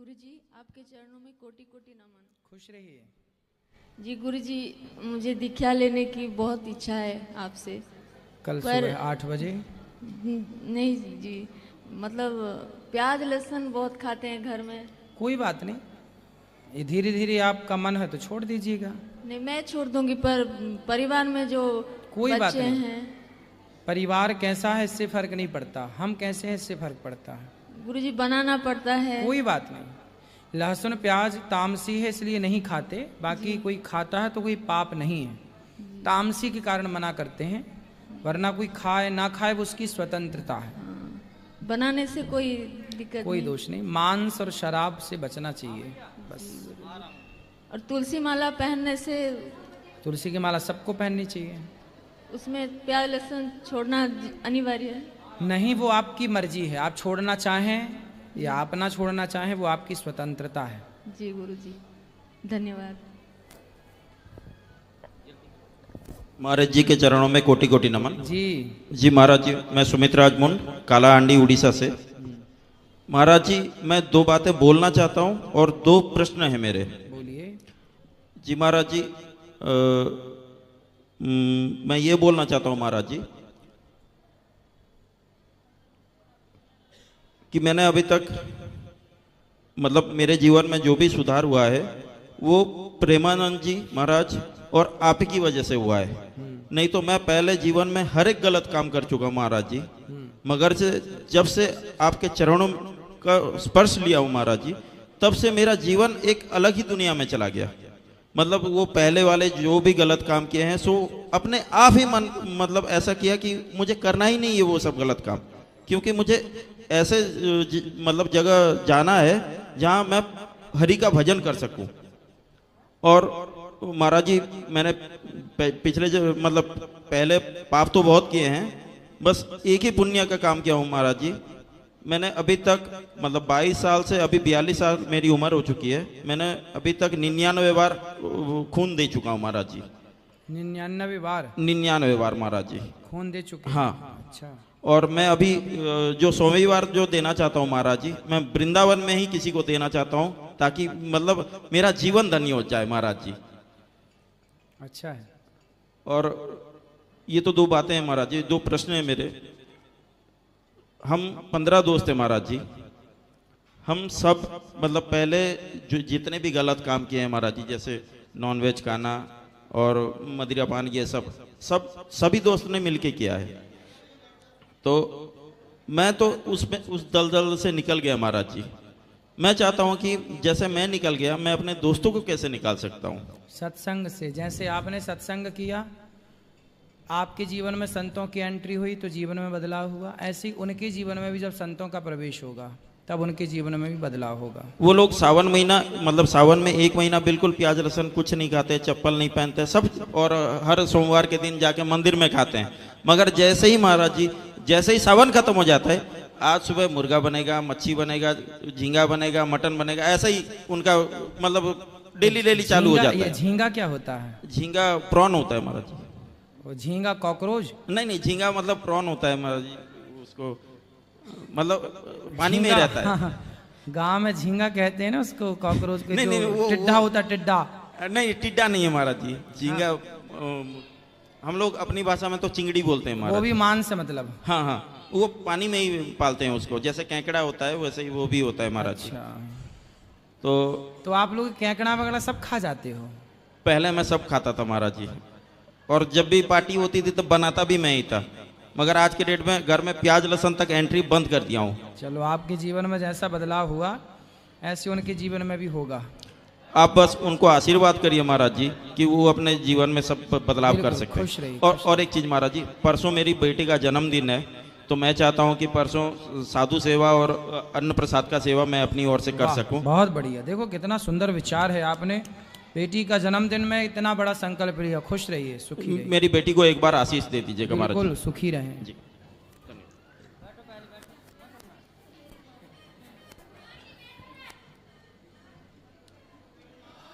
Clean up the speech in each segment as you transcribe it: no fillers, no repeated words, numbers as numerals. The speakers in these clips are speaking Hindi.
गुरुजी, आपके चरणों में कोटि कोटि नमन। खुश रहिए। जी गुरुजी, मुझे दीक्षा लेने की बहुत इच्छा है आपसे। कल पर सुबह 8 बजे। नहीं जी, मतलब प्याज लहसुन बहुत खाते हैं घर में। कोई बात नहीं, ये धीरे धीरे आपका मन है तो छोड़ दीजिएगा। नहीं, मैं छोड़ दूंगी, पर परिवार में जो कोई बात बच्चे नहीं। हैं। परिवार कैसा है इससे फर्क नहीं पड़ता, हम कैसे हैं इससे फर्क पड़ता है। गुरुजी, बनाना पड़ता है। कोई बात नहीं। लहसुन प्याज तामसी है इसलिए नहीं खाते, बाकी कोई खाता है तो कोई पाप नहीं है। तामसी के कारण मना करते हैं, वरना कोई खाए ना खाए वो उसकी स्वतंत्रता है। बनाने से कोई दिक्कत कोई नहीं। दोष नहीं। मांस और शराब से बचना चाहिए बस। और तुलसी माला पहनने से तुलसी की माला सबको पहननी चाहिए। उसमें प्याज लहसुन छोड़ना अनिवार्य है। नहीं, वो आपकी मर्जी है, आप छोड़ना चाहें या आप ना छोड़ना चाहें, वो आपकी स्वतंत्रता है। जी गुरुजी, धन्यवाद। महाराज जी के चरणों में कोटि कोटि नमन। जी जी महाराज जी, मैं सुमित राजमुन, कालाहांडी उड़ीसा से। महाराज जी, मैं दो बातें बोलना चाहता हूँ और दो प्रश्न है मेरे। बोलिए। जी महाराज जी, मैं ये बोलना चाहता हूँ महाराज जी कि मैंने अभी तक मतलब मेरे जीवन में जो भी सुधार हुआ है वो प्रेमानंद जी महाराज और आप की वजह से हुआ है। नहीं तो मैं पहले जीवन में हर एक गलत काम कर चुका महाराज जी, मगर से जब से आपके चरणों का स्पर्श लिया हूँ महाराज जी, तब से मेरा जीवन एक अलग ही दुनिया में चला गया। मतलब वो पहले वाले जो भी गलत काम किए हैं सो अपने आप ही मन मतलब ऐसा किया कि मुझे करना ही नहीं है वो सब गलत काम, क्योंकि मुझे ऐसे मतलब जगह जाना है जहाँ मैं हरि का भजन कर सकूं। और महाराज जी, मैंने पिछले मतलब पहले पाप तो बहुत किए हैं, बस एक ही पुण्य का काम किया हूँ महाराज जी। मैंने अभी तक मतलब 22 साल से अभी 42 साल मेरी उम्र हो चुकी है, मैंने अभी तक 99 बार खून दे चुका हूँ महाराज जी। 99 बार? 99 बार महाराज जी खून दे चुके? हाँ। अच्छा। और मैं अभी जो 100वीं बार जो देना चाहता हूँ महाराज जी, मैं वृंदावन में ही किसी को देना चाहता हूँ ताकि मतलब मेरा जीवन धन्य हो जाए महाराज जी। अच्छा है। और ये तो दो बातें हैं महाराज जी। दो प्रश्न है मेरे। हम 15 दोस्त हैं महाराज जी, हम सब मतलब पहले जो जितने भी गलत काम किए हैं महाराज जी, जैसे नॉनवेज खाना और मदिरापान, ये सभी दोस्त ने मिलके किया है। तो मैं तो उसमें उस दलदल से निकल गया महाराज जी। मैं चाहता हूं कि जैसे मैं निकल गया, मैं अपने दोस्तों को कैसे निकाल सकता हूं? सत्संग से। जैसे आपने सत्संग किया, आपके जीवन में संतों की एंट्री हुई तो जीवन में बदलाव हुआ, ऐसे ही उनके जीवन में भी जब संतों का प्रवेश होगा तब उनके जीवन में भी बदलाव होगा। वो लोग सावन महीना मतलब सावन में 1 महीना बिल्कुल प्याज लहसुन कुछ नहीं खाते, चप्पल नहीं पहनते सब, और हर सोमवार के दिन जाके मंदिर में खाते हैं। मगर जैसे ही महाराज जी, जैसे ही सावन खत्म हो जाता है, आज सुबह मुर्गा बनेगा, मच्छी बनेगा, झींगा बनेगा, मटन बनेगा, ऐसा ही उनका मतलब डेली चालू हो जाता है। झींगा क्या होता है? झींगा प्रॉन होता है महाराज जी। वो झींगा कॉकरोच? नहीं, झींगा मतलब प्रॉन होता है महाराज जी, उसको मतलब पानी में रहता है। हाँ, गाँव में झींगा कहते हैं ना उसको, कॉकरोच को। नहीं, वो टिड्डा होता है, टिड्डा। नहीं, टिड्डा नहीं है महाराज जी। झींगा हम लोग अपनी भाषा में तो चिंगड़ी बोलते हैं महाराज। वो भी मांस से मतलब? हाँ, वो पानी में ही पालते हैं उसको, जैसे केकड़ा होता है वैसे ही वो भी होता है महाराज जी। अच्छा। तो आप लोग केकड़ा वगैरह सब खा जाते हो? पहले मैं सब खाता था महाराज जी, और जब भी पार्टी होती थी तब बनाता भी मैं ही था, मगर आज के डेट में घर में प्याज लहसुन तक एंट्री बंद कर दिया हूँ। चलो, आपके जीवन में जैसा बदलाव हुआ ऐसे उनके जीवन में भी होगा। आप बस उनको आशीर्वाद करिए महाराज जी कि वो अपने जीवन में सब बदलाव कर सके। खुश रहिए। और एक चीज महाराज जी, परसों मेरी बेटी का जन्मदिन है, तो मैं चाहता हूँ कि परसों साधु सेवा और अन्न प्रसाद का सेवा मैं अपनी ओर से कर सकूं। बहुत बढ़िया। देखो कितना सुंदर विचार है आपने। बेटी का जन्मदिन में इतना बड़ा संकल्प लिया। खुश रहिए, सुखी रहिए। मेरी बेटी को एक बार आशीष दे दीजिएगा महाराज जी। बिल्कुल, सुखी रहें जी।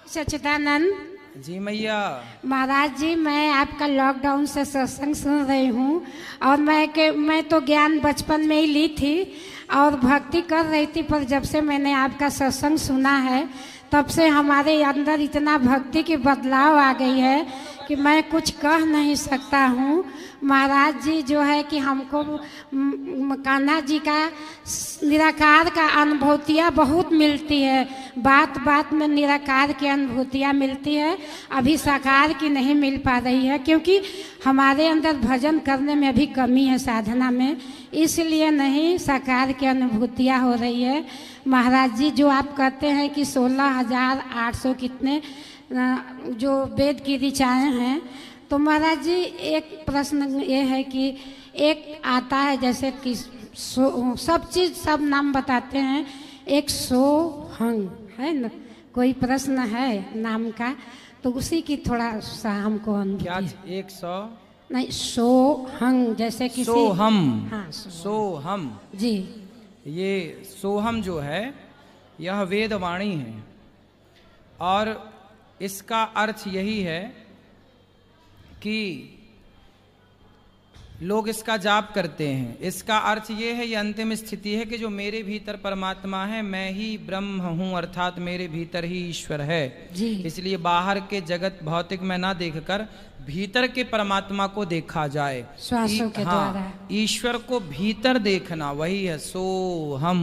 सच्चिदानंद जी मैया। महाराज जी, मैं आपका लॉकडाउन से सत्संग सुन रही हूँ और मैं तो ज्ञान बचपन में ही ली थी और भक्ति कर रही थी, पर जब से मैंने आपका सत्संग सुना है तब से हमारे अंदर इतना भक्ति की बदलाव आ गई है कि मैं कुछ कह नहीं सकता हूँ। महाराज जी जो है कि हमको कान्हा जी का निराकार का अनुभूतियाँ बहुत मिलती है, बात बात में निराकार की अनुभूतियाँ मिलती है, अभी साकार की नहीं मिल पा रही है क्योंकि हमारे अंदर भजन करने में अभी कमी है साधना में, इसलिए नहीं साकार की अनुभूतियाँ हो रही है। महाराज जी जो आप कहते हैं कि 16,800 कितने जो वेद की ऋचाएँ हैं, तो महाराज जी एक प्रश्न ये है कि एक आता है जैसे कि सब चीज़ सब नाम बताते हैं, एक सोहंग है ना, कोई प्रश्न है नाम का, तो उसी की थोड़ा सा हमको क्या 100 नहीं सोहंग जैसे किसी सोहम। हाँ सोहम जी। ये सोहम जो है यह वेदवाणी है और इसका अर्थ यही है कि लोग इसका जाप करते हैं। इसका अर्थ ये है, ये अंतिम स्थिति है कि जो मेरे भीतर परमात्मा है, मैं ही ब्रह्म हूँ, अर्थात मेरे भीतर ही ईश्वर है जी। इसलिए बाहर के जगत भौतिक में ना देखकर भीतर के परमात्मा को देखा जाए, श्वासों के द्वारा ईश्वर को भीतर देखना, वही है सोहम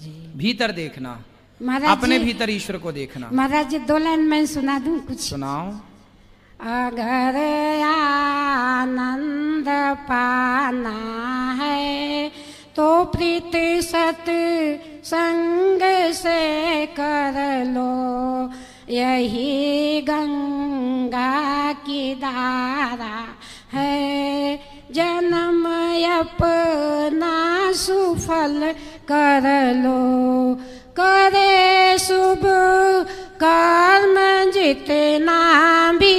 जी। भीतर देखना, महाराज अपने जी, भीतर ईश्वर को देखना। महाराज जी 2 लाइन मैं सुना दूं कुछ? सुनाओ। अगर आनंद पाना है तो प्रीति सत संग से कर लो, यही गंगा की धारा है, जन्म अपना सुफल कर लो, करे शुभ कर्म जितना भी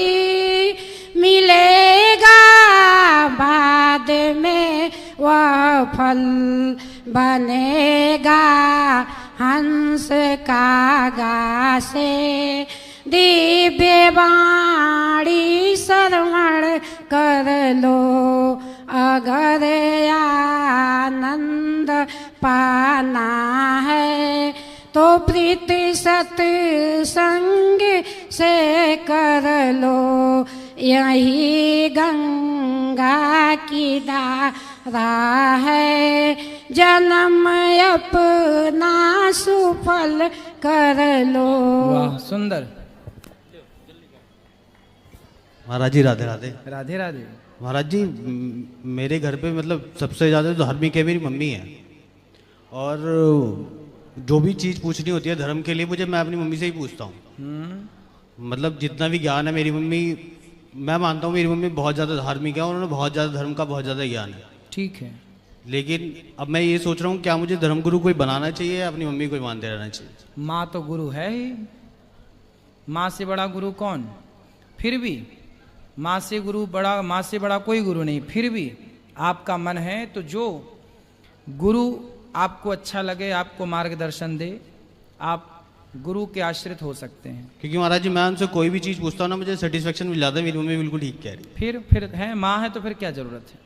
मिलेगा बाद में वह फल बनेगा हंस कागा से, दिव्य वाणी श्रवण कर लो, अगर आनंद पाना है तो प्रीति सत्संग से कर लो, यही गंगा की धारा है, जन्म अपना सुफल कर लो। वाह सुंदर। महाराज जी राधे राधे। राधे राधे। महाराज जी मेरे घर पे मतलब सबसे ज़्यादा धार्मिक है मेरी मम्मी है, और जो भी चीज़ पूछनी होती है धर्म के लिए मुझे मैं अपनी मम्मी से ही पूछता हूँ। मतलब जितना भी ज्ञान है मेरी मम्मी, मैं मानता हूँ मेरी मम्मी बहुत ज़्यादा धार्मिक है और उन्होंने बहुत ज़्यादा धर्म का बहुत ज़्यादा ज्ञान है। ठीक है। लेकिन अब मैं ये सोच रहा हूँ क्या मुझे धर्मगुरु कोई बनाना चाहिए या अपनी मम्मी को ही मानते रहना चाहिए? माँ तो गुरु है ही, माँ से बड़ा गुरु कौन? फिर भी माँ से बड़ा कोई गुरु नहीं। फिर भी आपका मन है तो जो गुरु आपको अच्छा लगे, आपको मार्गदर्शन दे, आप गुरु के आश्रित हो सकते हैं। क्योंकि महाराज जी मैं उनसे कोई भी चीज़ पूछता हूँ ना मुझे सेटिस्फेक्शन मिल जाता है, मेरी मम्मी बिल्कुल ठीक कह रही है। फिर है माँ है तो फिर क्या जरूरत है।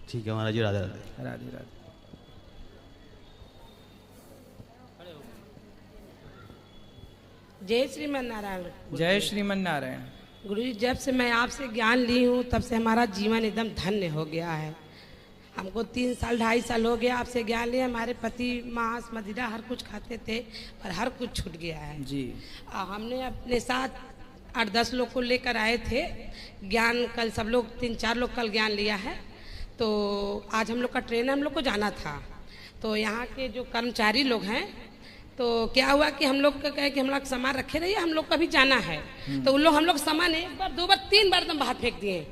ठीक है महाराज जी राधे राधे। राधे राधे। जय श्रीमन नारायण। जय श्रीमन नारायण। गुरुजी जब से मैं आपसे ज्ञान ली हूँ तब से हमारा जीवन एकदम धन्य हो गया है। हमको 3 साल 2.5 साल हो गया आपसे ज्ञान लिया। हमारे पति मांस मदिरा हर कुछ खाते थे पर हर कुछ छूट गया है जी। हमने अपने साथ 8-10 लोग को लेकर आए थे ज्ञान। कल सब लोग 3-4 लोग कल ज्ञान लिया है। तो आज हम लोग का ट्रेन हम लोग को जाना था। तो यहाँ के जो कर्मचारी लोग हैं तो क्या हुआ कि हम लोग का कहे कि हम लोग सामान रखे रहिए, हम लोग का भी जाना है। तो उन लोग हम लोग सामान 1 बार 2 बार 3 बार एकदम बाहर फेंक दिए।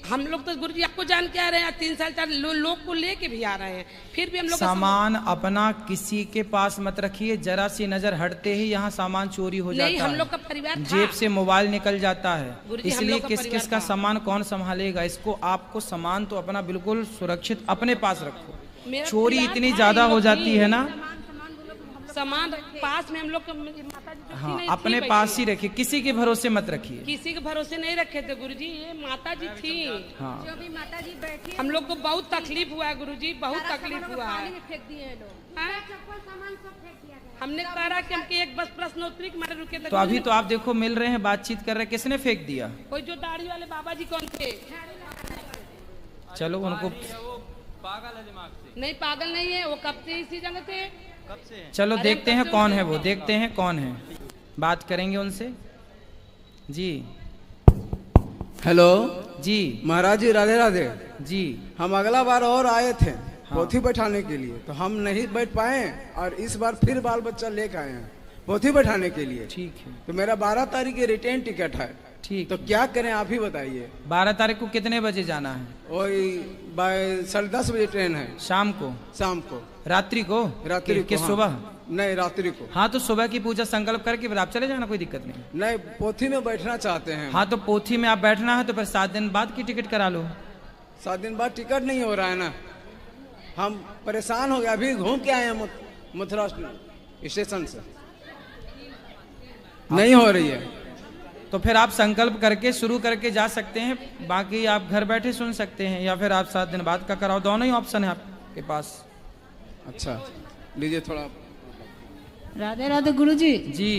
हम लोग तो गुरुजी आपको जान के आ रहे हैं, 3 साल 4 लोग को लेके भी आ रहे हैं, फिर भी हम लोग सामान अपना किसी के पास मत रखिए। जरा सी नजर हटते ही यहाँ सामान चोरी हो जाता है। हम लोग का परिवार था। जेब से मोबाइल निकल जाता है, गुरुजी, हम इसलिए लोग का किस परिवार किस का था। सामान कौन संभालेगा इसको। आपको सामान तो अपना बिल्कुल सुरक्षित अपने पास रखो। चोरी इतनी ज्यादा हो जाती है ना, सामान पास में हम लोग माता जी जो थी हाँ, नहीं अपने थी पास बैठी। ही रखिए, किसी के भरोसे मत रखिए। किसी के भरोसे नहीं रखे थे गुरुजी, ये माता जी थी। हाँ, जो भी माता जी बैठी हम लोग को बहुत तकलीफ हुआ है गुरुजी, बहुत तकलीफ हुआ है। फेंक दिए हैं लोग, हाँ? सामान सब फेंक दिया गया। हमने कहा कि हमके एक बस प्रश्न उत्तरी के मारे रुके थे। तो अभी तो आप देखो मिल रहे हैं, बातचीत कर रहे हैं, किसने फेंक दिया? कोई जो दाढ़ी वाले बाबा जी कौन थे? चलो उनको, नहीं पागल नहीं है वो, कब से इसी जगह थे। चलो अरे देखते हम हैं कब से कौन उनसे- है वो, देखते हैं कौन है, बात करेंगे उनसे। जी हेलो जी महाराज जी, राधे राधे। जी। हम अगला बार और आए थे पोथी बैठाने के लिए, तो हम नहीं बैठ पाए और इस बार फिर बाल बच्चा लेकर आए हैं पोथी बैठाने के लिए। ठीक है, तो मेरा 12 तारीख की रिटर्न टिकट है, ठीक। तो क्या करें आप ही बताइए। 12 तारीख को कितने बजे जाना है? वही 10:30 बजे ट्रेन है, शाम को? शाम को, रात्रि को? रात्रि कि को, हाँ। सुबह? नहीं, रात्रि को। हाँ, तो सुबह की पूजा संकल्प करके फिर आप चले जाना, कोई दिक्कत नहीं। नहीं, पोथी में बैठना चाहते हैं। हाँ, तो पोथी में आप बैठना है तो फिर 7 दिन बाद की टिकट करा लो। 7 दिन बाद टिकट नहीं हो रहा है ना, हम परेशान हो गए। अभी घूम के आए हैं मथुरा स्टेशन से, नहीं हो रही है। तो फिर आप संकल्प करके शुरू करके जा सकते हैं, बाकी आप घर बैठे सुन सकते हैं, या फिर आप 7 दिन बाद का कराओ, दोनों ही ऑप्शन है आपके पास। अच्छा, लीजिए थोड़ा। राधे राधे गुरुजी। जी।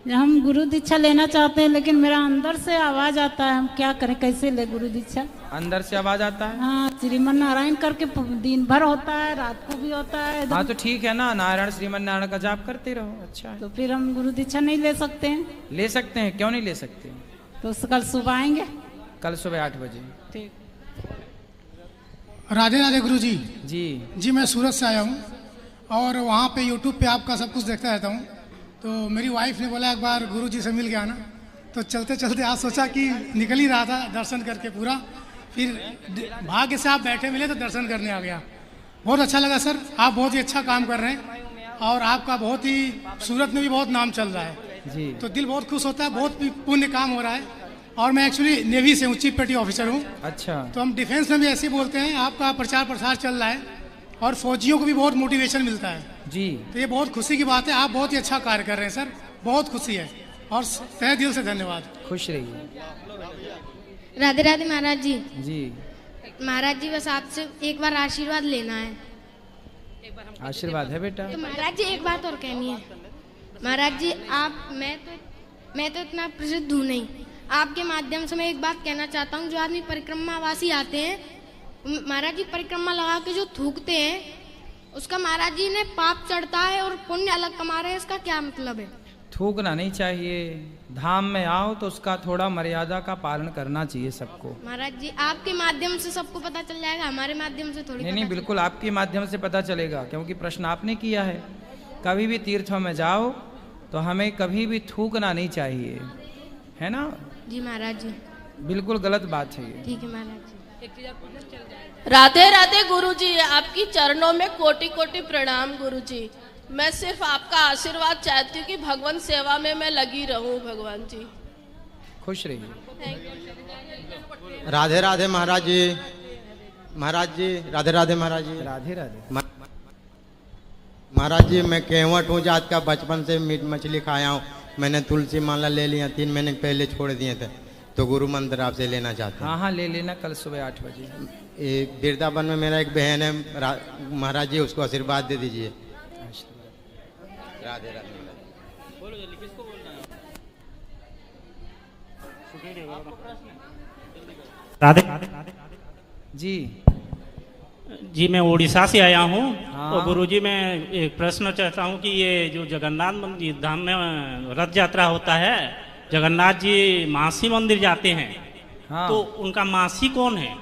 हम गुरु दीक्षा लेना चाहते हैं, लेकिन मेरा अंदर से आवाज आता है, हम क्या करें, कैसे ले गुरु दीक्षा? अंदर से आवाज आता है? हाँ, श्रीमन नारायण करके दिन भर होता है, रात को भी होता है। हाँ, तो ठीक है ना, नारायण श्रीमन नारायण का जाप करते रहो, अच्छा है। तो फिर हम गुरु दीक्षा नहीं ले सकते हैं? ले सकते हैं, क्यों नहीं ले सकते? तो कल सुबह आएंगे? कल सुबह 8 बजे। ठीक। राधे राधे गुरुजी। जी जी, मैं सूरत से आया हूँ और वहाँ पे यूट्यूब पे आपका सब कुछ देखता रहता हूँ। तो मेरी वाइफ ने बोला एक बार गुरुजी से मिल के आना, तो चलते चलते आज सोचा कि निकल ही रहा था दर्शन करके पूरा, फिर भाग्य से आप बैठे मिले तो दर्शन करने आ गया। बहुत अच्छा लगा सर, आप बहुत ही अच्छा काम कर रहे हैं और आपका बहुत ही सूरत में भी बहुत नाम चल रहा है जी। तो दिल बहुत खुश होता है, बहुत पुण्य काम हो रहा है। और मैं एक्चुअली नेवी से हूँ, चीफ पेटी ऑफिसर हूँ। अच्छा, तो हम डिफेंस में भी ऐसे ही बोलते हैं, आपका प्रचार प्रसार चल रहा है और फौजियों को भी बहुत मोटिवेशन मिलता है। जी। तो ये बहुत खुशी की बात है, आप बहुत ही अच्छा कार्य कर रहे हैं सर, बहुत खुशी है और तहे दिल से धन्यवाद। खुश रहिए। राधे राधे महाराज जी। जी, महाराज जी बस आपसे एक बार आशीर्वाद लेना है। आशीर्वाद है बेटा। तो महाराज जी एक बात और कहनी है। महाराज जी आप, मैं तो इतना प्रसिद्ध हूँ नहीं, आपके माध्यम से मैं एक बात कहना चाहता हूँ। जो आदमी परिक्रमावासी आते हैं, महाराज जी परिक्रमा लगा के जो थूकते हैं, उसका महाराज जी ने पाप चढ़ता है और पुण्य अलग कमा रहे हैं, इसका क्या मतलब है? थूकना नहीं चाहिए, धाम में आओ तो उसका थोड़ा मर्यादा का पालन करना चाहिए सबको। महाराज जी आपके माध्यम से सबको पता चल जाएगा, हमारे माध्यम से थोड़ी। नहीं, बिल्कुल आपके माध्यम से पता चलेगा, क्योंकि प्रश्न आपने किया है। कभी भी तीर्थों में जाओ तो हमें कभी भी थूकना नहीं चाहिए, है ना? जी महाराज जी। बिल्कुल गलत बात है ये। ठीक है महाराज जी। राधे राधे गुरुजी, आपकी चरणों में कोटि कोटि प्रणाम गुरुजी। मैं सिर्फ आपका आशीर्वाद चाहती हूँ कि भगवान सेवा में मैं लगी रहूं। भगवान जी खुश रहिए। राधे राधे महाराज जी। महाराज जी राधे राधे महाराज जी। राधे राधे महाराज जी, मैं केवट हूँ जात का, बचपन से मीट मछली खाया हूँ। मैंने तुलसी माला ले लिया, 3 महीने पहले छोड़ दिए थे, तो गुरु मंत्र आपसे लेना चाहते हैं। हाँ, ले लेना कल सुबह 8 बजे। वृंदावन में मेरा एक बहन है महाराज जी, उसको आशीर्वाद दे दीजिए। राधे राधे। राधे जी। जी, मैं उड़ीसा से आया हूँ। हाँ। और गुरुजी, मैं एक प्रश्न चाहता हूँ कि ये जो जगन्नाथ मंदिर धाम में रथ यात्रा होता है, जगन्नाथ जी मासी मंदिर जाते हैं। हाँ। तो उनका मासी कौन है?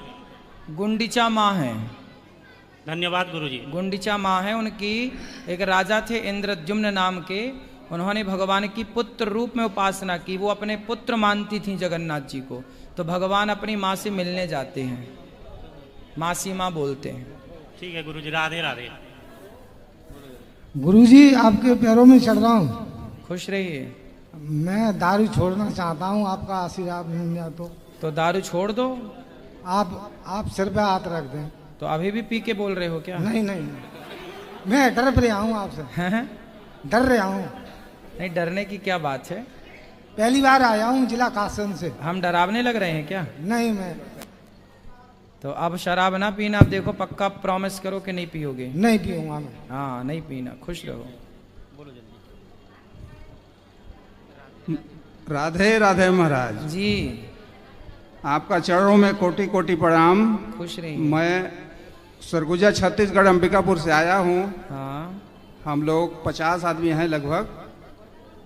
गुंडीचा माँ है। धन्यवाद गुरुजी। गुंडीचा माँ है उनकी। एक राजा थे इंद्रद्युम्न नाम के, उन्होंने भगवान की पुत्र रूप में उपासना की। वो अपने पुत्र मानती थी जगन्नाथ जी को, तो भगवान अपनी माँ से मिलने जाते हैं, मासी माँ बोलते हैं। ठीक है गुरुजी, राधे राधे। गुरुजी, आपके पैरों में चढ़ रहा हूँ। खुश रहिए। मैं दारू छोड़ना चाहता हूँ, आपका आशीर्वाद मिल जाए तो दारू छोड़ दो। आप सिर पे हाथ रख दें। तो अभी भी पी के बोल रहे हो क्या? नहीं, मैं डर पे आऊँ आपसे। डर रहा हूँ। नहीं, डरने की क्या बात है? पहली बार आया हूँ जिला कासन से। हम डरावने लग रहे हैं क्या? नहीं, मैं तो अब शराब ना पीना। आप देखो, पक्का प्रॉमिस करो कि नहीं पियोगे। नहीं पीऊंगा मैं। हाँ, नहीं पीना। खुश रहो। राधे राधे महाराज जी। आपका चरणों में कोटि कोटि प्रणाम। खुश रहिए। मैं सरगुजा छत्तीसगढ़ अंबिकापुर से आया हूँ। हाँ। हम लोग 50 आदमी हैं लगभग।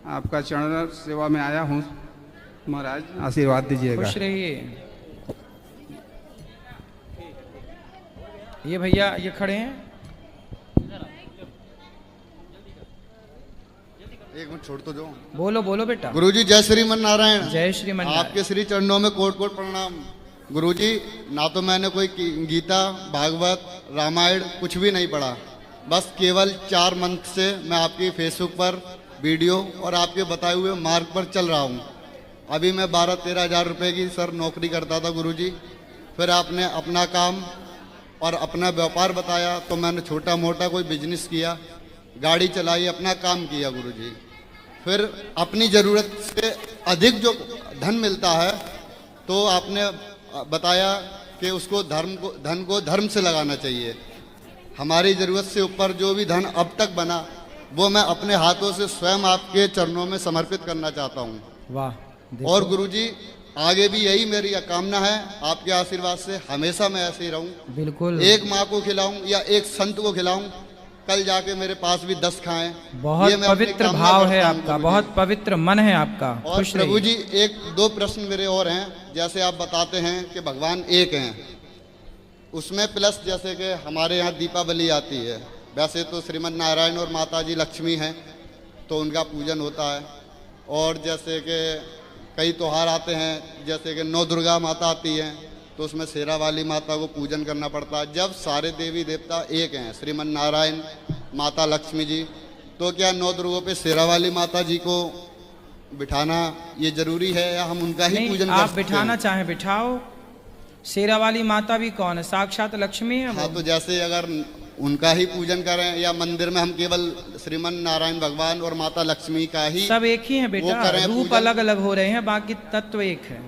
आपका चरण सेवा में आया हूँ महाराज, आशीर्वाद दीजिएगा। खुश रहिए। ये भैया ये खड़े हैं। एक मिनट छोड़ तो दो। बोलो बोलो बेटा। गुरुजी जय श्रीमन नारायण। जय श्रीमन नारायण। आपके श्री चरणों में कोट कोट प्रणाम। गुरुजी, ना तो मैंने कोई गीता, भागवत, रामायण कुछ भी नहीं पढ़ा। बस केवल 4 मंथ से मैं आपकी फेसबुक पर वीडियो और आपके बताए हुए मार्ग पर चल रहा हूँ। अभी मैं 12-13 हज़ार रुपये की सर नौकरी करता था गुरुजी। फिर आपने अपना काम और अपना व्यापार बताया तो मैंने छोटा मोटा कोई बिजनेस किया, गाड़ी चलाई, अपना काम किया गुरुजी। फिर अपनी ज़रूरत से अधिक जो धन मिलता है तो आपने बताया कि उसको धन को धर्म से लगाना चाहिए। हमारी ज़रूरत से ऊपर जो भी धन अब तक बना वो मैं अपने हाथों से स्वयं आपके चरणों में समर्पित करना चाहता हूँ। वाह। और गुरुजी, आगे भी यही मेरी कामना है, आपके आशीर्वाद से हमेशा मैं ऐसे ही रहूं। बिल्कुल। एक माँ को खिलाऊं या एक संत को खिलाऊं, कल जाके मेरे पास भी 10 खाएं। बहुत पवित्र भाव है आपका, बहुत पवित्र मन है आपका। और प्रभु जी, 1-2 प्रश्न मेरे और हैं। जैसे आप बताते हैं कि भगवान एक हैं, उसमें प्लस जैसे कि हमारे यहाँ दीपावली आती है, वैसे तो श्रीमन नारायण और माता जी लक्ष्मी हैं तो उनका पूजन होता है। और जैसे कि कई त्योहार आते हैं, जैसे कि 9 दुर्गा माता आती हैं तो उसमें शेरा वाली माता को पूजन करना पड़ता है। जब सारे देवी देवता एक हैं, श्रीमन नारायण, माता लक्ष्मी जी, तो क्या 9 दुर्गों पे शेरा वाली माता जी को बिठाना ये जरूरी है या हम उनका ही पूजन कर आप सकते बिठाना हैं? चाहें बिठाओ। शेरा वाली माता भी कौन है? साक्षात लक्ष्मी है। हाँ, तो जैसे अगर उनका ही पूजन करें या मंदिर में हम केवल श्रीमन नारायण भगवान और माता लक्ष्मी का ही सब एक ही है वो बेटा, करें रूप पूजन। अलग अलग हो रहे हैं, बाकी तत्व एक है।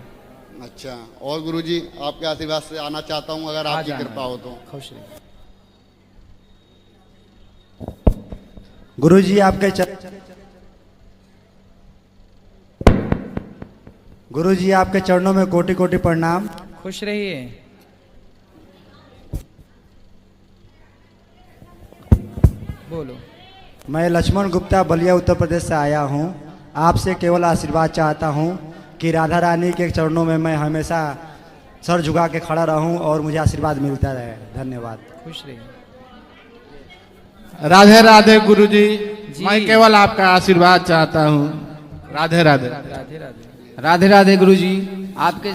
अच्छा। और गुरुजी, आपके आशीर्वाद से आना चाहता हूँ अगर आपकी कृपा हो तो। खुश रहिए। गुरुजी आपके चरणों में कोटि कोटि प्रणाम। खुश रहिए। बोलो। मैं लक्ष्मण गुप्ता बलिया उत्तर प्रदेश से आया हूँ। आपसे केवल आशीर्वाद चाहता हूँ कि राधा रानी के चरणों में मैं हमेशा सर झुका के खड़ा रहूँ और मुझे आशीर्वाद मिलता रहे। धन्यवाद। खुश रहिए। राधे राधे गुरुजी, मैं केवल आपका आशीर्वाद चाहता हूँ। राधे राधे। राधे राधे। राधे राधे गुरुजी, आपके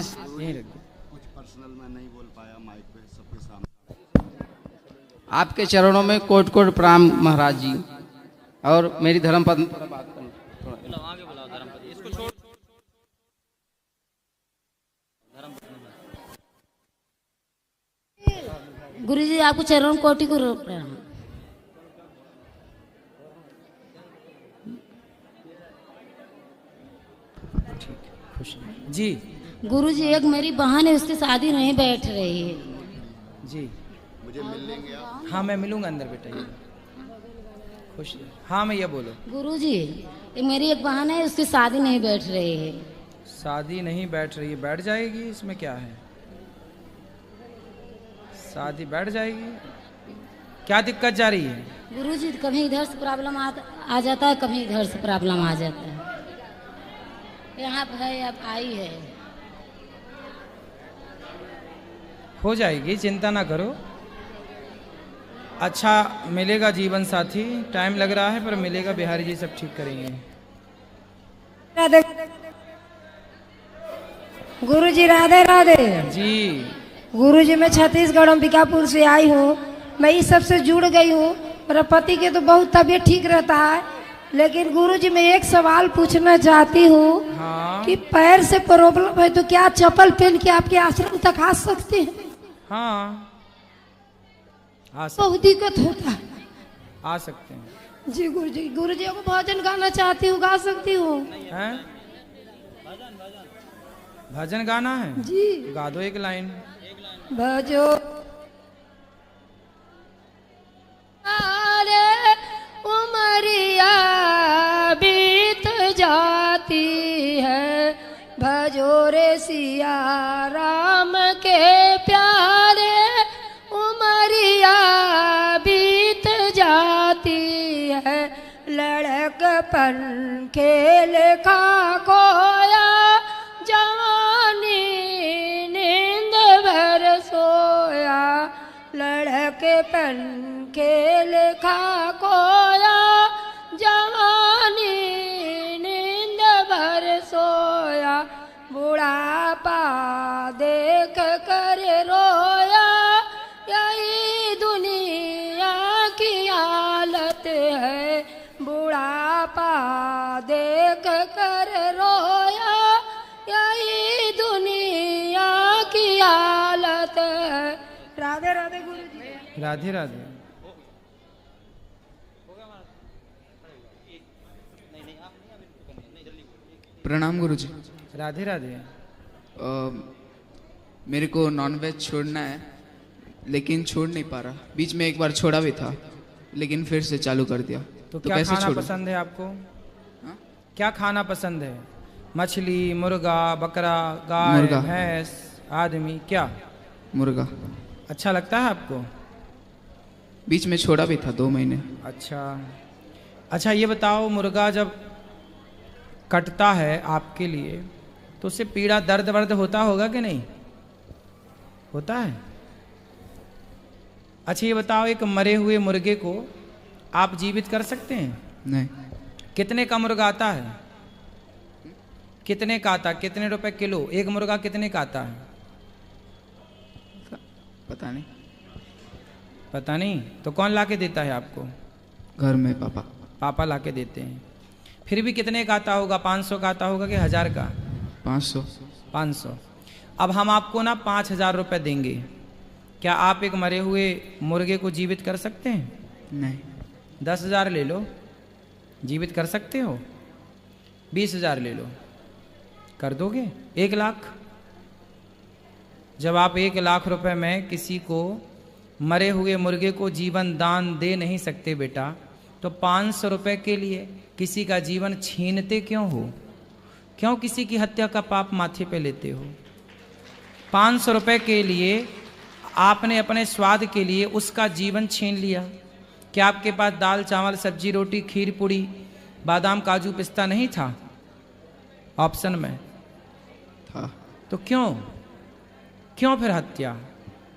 आपके चरणों में कोट कोट प्रणाम महाराज जी। और मेरी धर्मपत्नी गुरुजी आपको चरणों कोटि को प्रणाम। जी। गुरुजी, एक मेरी बहन है, उसकी शादी नहीं बैठ रही है। जी। मुझे मिल लेंगे आप? हाँ, मैं मिलूंगा अंदर बेटा। ये खुश। हाँ, मैं ये बोलो। गुरुजी, मेरी एक बहन है, उसकी शादी नहीं बैठ रही है। शादी नहीं बैठ रही है? बैठ जाएगी, इसमें क्या है? शादी बैठ जाएगी। क्या दिक्कत जा रही है? गुरुजी, कभी इधर से प्रॉब्लम आ जाता है, कभी इधर से प्रॉब्लम आ जाता है। यहाँ पर है, अब आई है। हो जाएगी, चिंता ना करो। अच्छा मिलेगा जीवन साथी। टाइम लग रहा है पर मिलेगा। बिहारी जी सब ठीक करेंगे। गुरुजी राधे राधे जी। गुरुजी, मैं छत्तीसगढ़ अंबिकापुर से आई हूँ। मैं इस सब से जुड़ गई हूँ। मेरा पति के तो बहुत तबीयत ठीक रहता है, लेकिन गुरुजी मैं एक सवाल पूछना चाहती हूँ। हाँ। कि पैर से प्रॉब्लम है तो क्या चप्पल पहन के आपके आश्रम तक आ सकते हैं? हाँ, बहुत दिक्कत होता है। आ सकते हैं। जी गुरु जी को भजन गाना चाहती हूँ, गा सकती हूँ? हैं? भजन गाना है जी। गा दो एक लाइन। भजो अरे उमरिया बीत जाती है, भजो रे सिया राम के प्यारे, उमरिया बीत जाती है, लड़कपन खेल का खोया, जवानी नींद भर सोया, लड़कपन खेल का खोया, जवानी नींद भर सोया, बुढ़ापा देख कर रोया, यही दुनिया की हालत है, बुढ़ापा देख कर रोया, यही दुनिया की हालत है। राधे राधे गुरु जी। राधे राधे। प्रणाम गुरु जी। राधे राधे। मेरे को नॉनवेज छोड़ना है लेकिन छोड़ नहीं पा रहा। बीच में एक बार छोड़ा भी था लेकिन फिर से चालू कर दिया। तो क्या कैसे खाना छोड़ूं? पसंद है आपको? क्या खाना पसंद है? मछली, मुर्गा, बकरा, गाय, मुर्गा। भैंस, आदमी, क्या? मुर्गा। अच्छा लगता है आपको? बीच में छोड़ा भी था 2 महीने। अच्छा अच्छा, ये बताओ, मुर्गा जब कटता है आपके लिए तो उससे पीड़ा, दर्द वर्द होता होगा कि नहीं होता है? अच्छा ये बताओ, एक मरे हुए मुर्गे को आप जीवित कर सकते हैं? नहीं। कितने का मुर्गा आता है? कितने का आता? कितने रुपए किलो? एक मुर्गा कितने का आता है? पता नहीं। पता नहीं? तो कौन लाके देता है आपको? घर में पापा। पापा लाके देते हैं। फिर भी कितने का आता होगा? 500 का आता होगा कि 1000 का? 500। 500। अब हम आपको ना 5000 रुपये देंगे, क्या आप एक मरे हुए मुर्गे को जीवित कर सकते हैं? नहीं। 10,000 ले लो, जीवित कर सकते हो? 20,000 ले लो, कर दोगे? 1 लाख? जब आप 1 लाख रुपए में किसी को, मरे हुए मुर्गे को जीवन दान दे नहीं सकते बेटा, तो 500 रुपए के लिए किसी का जीवन छीनते क्यों हो? क्यों किसी की हत्या का पाप माथे पे लेते हो? 500 रुपए के लिए आपने अपने स्वाद के लिए उसका जीवन छीन लिया। क्या आपके पास दाल चावल सब्जी रोटी खीर पूड़ी बादाम काजू पिस्ता नहीं था ऑप्शन में? था। तो क्यों फिर हत्या?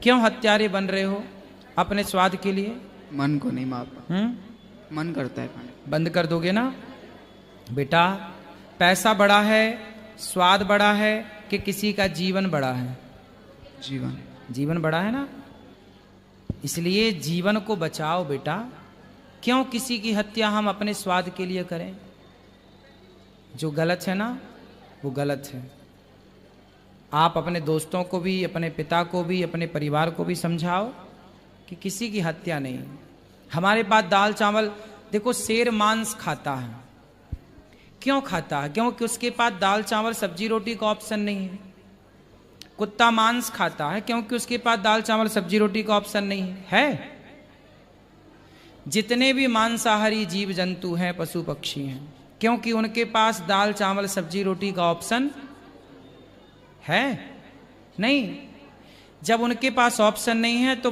क्यों हत्यारे बन रहे हो अपने स्वाद के लिए? मन को नहीं मारता। मन करता है खाने। बंद कर दोगे ना बेटा? पैसा बड़ा है, स्वाद बड़ा है कि किसी का जीवन बड़ा है? जीवन बड़ा है ना। इसलिए जीवन को बचाओ बेटा। क्यों किसी की हत्या हम अपने स्वाद के लिए करें? जो गलत है ना वो गलत है। आप अपने दोस्तों को भी, अपने पिता को भी, अपने परिवार को भी समझाओ कि किसी की हत्या नहीं। हमारे पास दाल चावल, देखो शेर मांस खाता है। क्यों खाता है? क्योंकि उसके पास दाल चावल सब्जी रोटी का ऑप्शन नहीं है। कुत्ता मांस खाता है क्योंकि उसके पास दाल चावल सब्जी रोटी का ऑप्शन नहीं है। जितने भी मांसाहारी जीव जंतु हैं, पशु पक्षी हैं, क्योंकि उनके पास दाल चावल सब्जी रोटी का ऑप्शन है नहीं। जब उनके पास ऑप्शन नहीं है तो